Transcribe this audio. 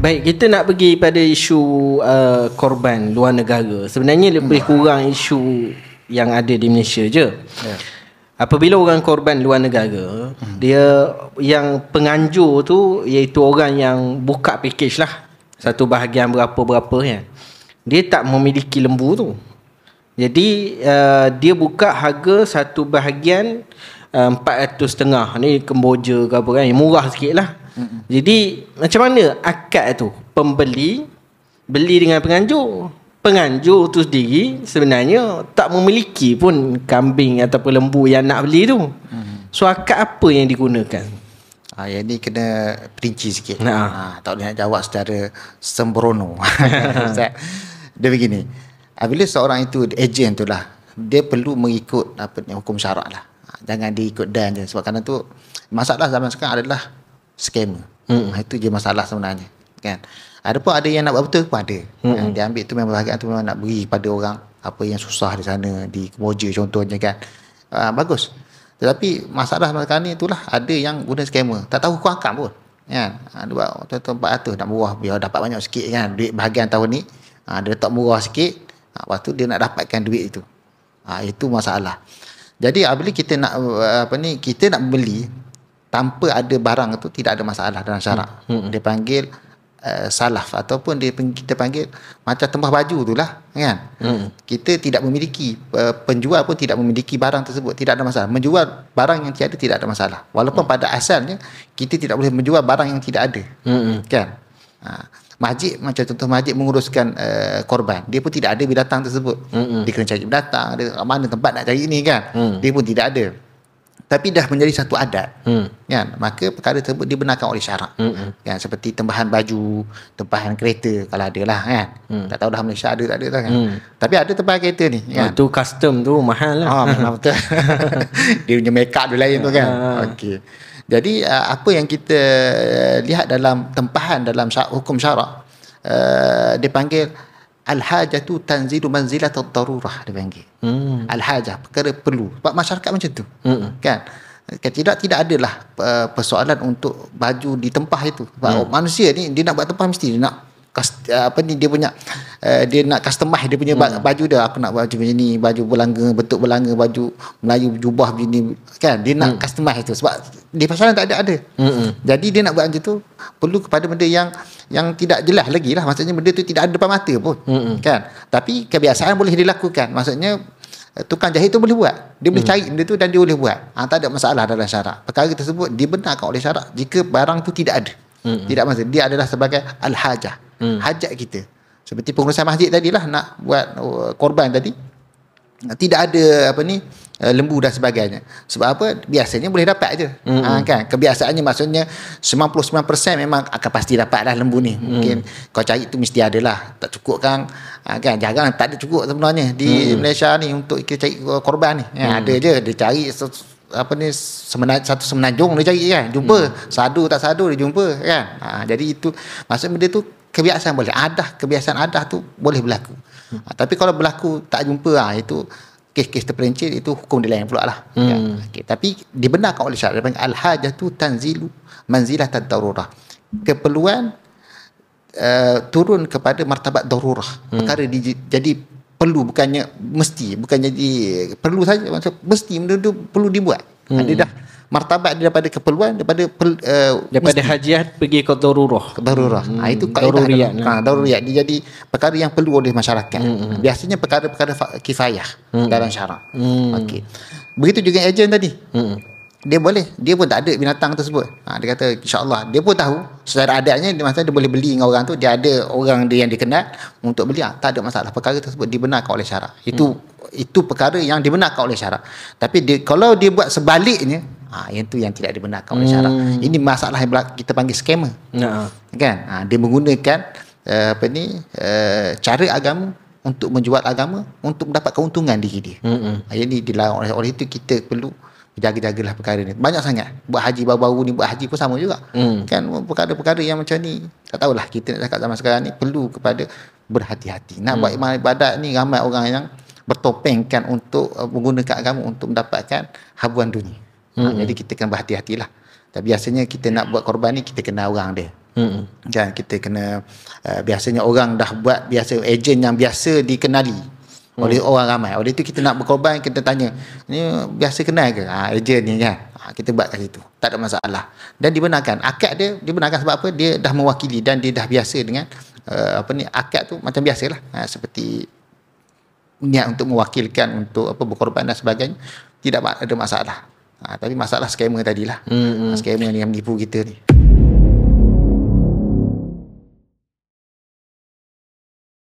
Baik, kita nak pergi pada isu korban luar negara. Sebenarnya lebih kurang isu yang ada di Malaysia je. Apabila orang korban luar negara, dia yang penganjur tu iaitu orang yang buka package lah, satu bahagian berapa-berapa kan. Dia tak memiliki lembu tu. Jadi dia buka harga satu bahagian 450. Ni Kemboja ke apa kan, yang murah sikit lah. Jadi macam mana akad tu? Pembeli beli dengan penganjur tu sendiri sebenarnya tak memiliki pun kambing ataupun lembu yang nak beli tu. So akad apa yang digunakan? Yang ni kena perinci sikit. Tak boleh nak jawab secara sembrono. Dia begini, bila seorang itu ejen tu lah, dia perlu mengikut hukum syarak lah. Jangan dia ikut dan je. Sebab kerana tu masalah zaman sekarang adalah scammer. Itu je masalah sebenarnya kan. Ada yang nak buat betul pun ada. Dia ambil tu memang bahagian tu memang nak beri pada orang apa yang susah di sana, di Kemboja contohnya kan. Bagus. Tetapi masalah sekarang ni itulah, ada yang guna scammer, tak tahu hukum akad pun kan. Dia buat contoh 400 nak murah biar dapat banyak sikit kan. Duit bahagian tahun ni dia letak murah sikit, lepas tu dia nak dapatkan duit itu. Itu masalah. Jadi bila kita nak kita nak beli tanpa ada barang itu, tidak ada masalah dalam syarak. Dia panggil salaf, ataupun kita panggil macam tembah baju tu lah kan. Kita tidak memiliki, penjual pun tidak memiliki barang tersebut, tidak ada masalah. Menjual barang yang tiada tidak ada masalah, walaupun pada asalnya kita tidak boleh menjual barang yang tidak ada. Kan. Masjid, macam contoh masjid menguruskan korban, dia pun tidak ada binatang tersebut. Dia kena cari binatang, dia mana tempat nak cari ni kan. Dia pun tidak ada. Tapi dah menjadi satu adat kan, maka perkara tersebut dibenarkan oleh syarak kan. Seperti tembahan baju, tempahan kereta kalau ada lah kan. Tak tahu dah Malaysia ada tak ada kan. Tapi ada tempahan kereta ni kan. Itu custom tu mahal lah. Memang betul. Dia punya make up tu lain tu kan. Okey. Jadi apa yang kita lihat dalam tempahan dalam hukum syarak, dia panggil al-hajatu tanzilu manzilat ad-darurah, dia panggil. Al-hajah, perkara perlu. Sebab masyarakat macam tu. Kan? Tidak adalah persoalan untuk baju ditempah itu. Sebab manusia ni dia nak buat tempah mesti dia nak dia punya dia nak customize dia punya baju dia. Aku nak baju macam ni, baju berlanga, bentuk berlanga, baju Melayu, jubah begini kan. Dia nak customize tu sebab di pasaran tak ada. Jadi dia nak buat macam tu perlu kepada benda yang tidak jelas lagi lah. Maksudnya benda tu tidak ada depan mata pun kan. Tapi kebiasaan boleh dilakukan. Maksudnya tukang jahit tu boleh buat. Dia boleh cari benda tu dan dia boleh buat. Tak ada masalah dalam syarak. Perkara tersebut dibenarkan oleh syarak jika barang tu tidak ada. Tidak masalah. Dia adalah sebagai al-hajah, hajat kita. Seperti pengurusan masjid tadilah, nak buat korban tadi, tidak ada lembu dan sebagainya. Sebab apa? Biasanya boleh dapat je. Kan? Kebiasaannya maksudnya 99% memang akan pasti dapat lah lembu ni. Mungkin kau cari tu mesti ada lah. Tak cukup kan? Jarang tak ada cukup sebenarnya di Malaysia ni untuk kita cari korban ni. Ada je, dia cari satu semenanjung dia cari kan, jumpa. Sadu tak sadu dia jumpa kan. Jadi itu maksud benda tu kebiasaan boleh, kebiasaan tu boleh berlaku. Tapi kalau berlaku tak jumpa, itu kes-kes terperincil, itu hukum dia lain pula lah. Tapi dibenarkan oleh syarak. Dia panggil al-hajatu tanzilu manzilat ad-darurah. Keperluan turun kepada martabat darurah. Perkara jadi perlu, bukannya mesti, bukan jadi perlu saja, maksud mesti benda tu perlu dibuat. Dia dah martabat dia daripada keperluan, daripada hajiat pergi ke darurah. Itu daruriyat. Daruriyat dia jadi perkara yang perlu oleh masyarakat. Biasanya perkara-perkara kifayah dalam syarak. Okey. Begitu juga ejen tadi. Dia pun tak ada binatang tersebut. Dia kata insya-Allah, dia pun tahu secara adatnya dia boleh beli dengan orang tu, dia ada orang dia yang dikenal untuk beli, tak ada masalah. Perkara tersebut dibenarkan oleh syarak. Itu perkara yang dibenarkan oleh syarak. Tapi kalau dia buat sebaliknya, itu yang tidak dibenarkan oleh syarak. Ini masalah yang kita panggil scammer. Kan? Dia menggunakan cara agama untuk menjual agama untuk mendapat keuntungan diri dia. Ini dilarang. Oleh itu kita perlu jaga-jagalah perkara ni. Banyak sangat. Buat haji baru-baru ni, buat haji pun sama juga. Kan, perkara-perkara yang macam ni, tak tahulah, kita nak cakap zaman sekarang ni perlu kepada berhati-hati. Nak buat ibadat ni, ramai orang yang bertopengkan untuk menggunakan agama untuk mendapatkan habuan dunia. Jadi kita kena berhati-hatilah. Tapi biasanya kita nak buat korban ni, kita kenal orang dia. Dan kita kena biasanya orang dah buat biasa ejen yang biasa dikenali oleh orang ramai. Oleh itu kita nak berkorban, kita tanya, ni biasa kenal ke? Ejen ni kan. Kita buat kat situ. Tak ada masalah. Dan dibenarkan. Akad dia dibenarkan sebab apa? Dia dah mewakili dan dia dah biasa dengan akad tu macam biasalah. Seperti niat untuk mewakilkan untuk berkorban dan sebagainya. Tidak ada masalah. Tapi masalah skamer tadilah. Skamer ni yang menipu kita ni.